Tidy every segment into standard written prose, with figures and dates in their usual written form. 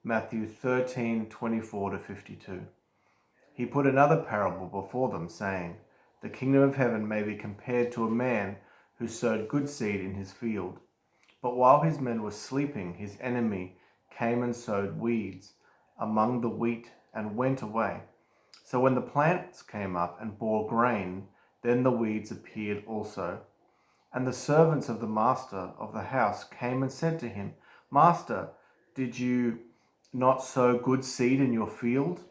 Matthew 13:24-52. He put another parable before them, saying, "The kingdom of heaven may be compared to a man who sowed good seed in his field. But while his men were sleeping, his enemy came and sowed weeds among the wheat and went away. So when the plants came up and bore grain, then the weeds appeared also. And the servants of the master of the house came and said to him, 'Master, did you not sow good seed in your field?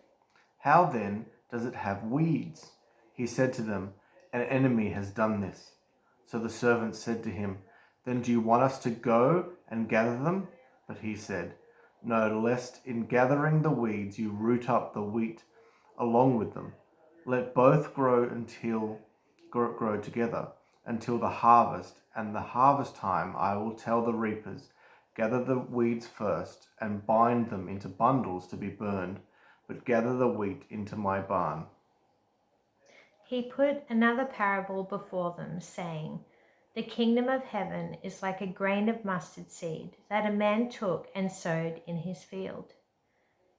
How then does it have weeds?' He said to them, 'An enemy has done this.' So the servants said to him, 'Then do you want us to go and gather them?' But he said, 'No, lest in gathering the weeds you root up the wheat along with them. Let both grow together until the harvest, and the harvest time I will tell the reapers, gather the weeds first and bind them into bundles to be burned, but gather the wheat into my barn.'" He put another parable before them, saying, "The kingdom of heaven is like a grain of mustard seed that a man took and sowed in his field.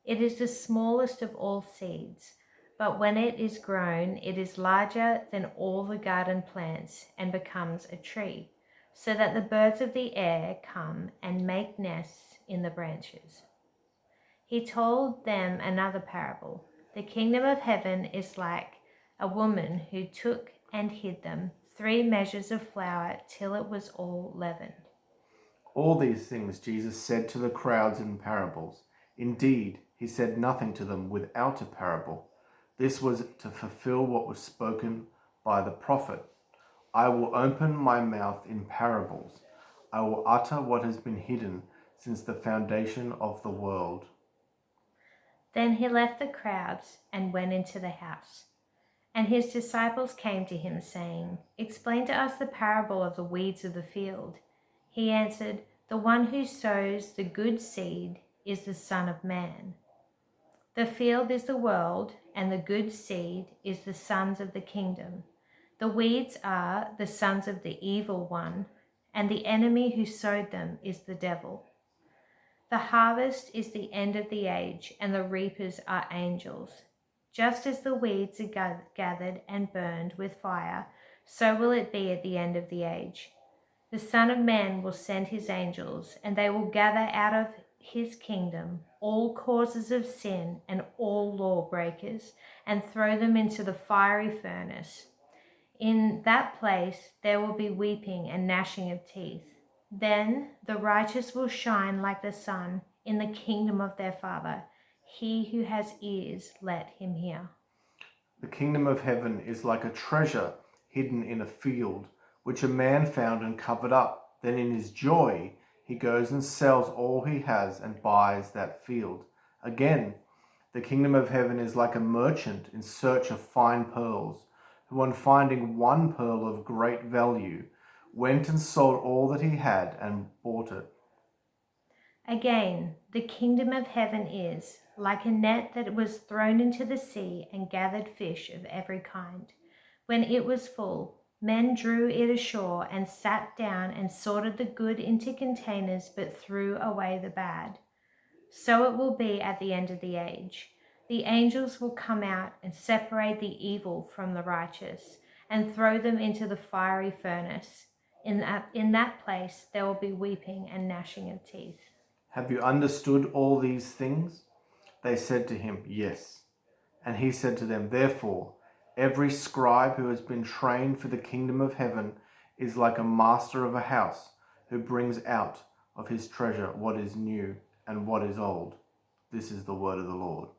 It is the smallest of all seeds, but when it is grown, it is larger than all the garden plants and becomes a tree, so that the birds of the air come and make nests in the branches." He told them another parable. "The kingdom of heaven is like a woman who took and hid them 3 measures of flour till it was all leavened." All these things Jesus said to the crowds in parables. Indeed, he said nothing to them without a parable. This was to fulfill what was spoken by the prophet. "I will open my mouth in parables. I will utter what has been hidden since the foundation of the world." Then he left the crowds and went into the house. And his disciples came to him, saying, "Explain to us the parable of the weeds of the field." He answered, "The one who sows the good seed is the Son of Man. The field is the world, and the good seed is the sons of the kingdom. The weeds are the sons of the evil one, and the enemy who sowed them is the devil. The harvest is the end of the age, and the reapers are angels. Just as the weeds are gathered and burned with fire, so will it be at the end of the age. The Son of Man will send his angels, and they will gather out of his kingdom all causes of sin and all lawbreakers, and throw them into the fiery furnace. In that place there will be weeping and gnashing of teeth. Then the righteous will shine like the sun in the kingdom of their Father. He who has ears, let him hear." The kingdom of heaven is like a treasure hidden in a field, which a man found and covered up. Then in his joy, he goes and sells all he has and buys that field. Again, the kingdom of heaven is like a merchant in search of fine pearls, who on finding one pearl of great value, went and sold all that he had and bought it. Again, the kingdom of heaven is like a net that was thrown into the sea and gathered fish of every kind. When it was full, men drew it ashore and sat down and sorted the good into containers, but threw away the bad. So it will be at the end of the age. The angels will come out and separate the evil from the righteous and throw them into the fiery furnace. In that place there will be weeping and gnashing of teeth. "Have you understood all these things?" They said to him, "Yes." And he said to them, "Therefore, every scribe who has been trained for the kingdom of heaven is like a master of a house who brings out of his treasure what is new and what is old." This is the word of the Lord.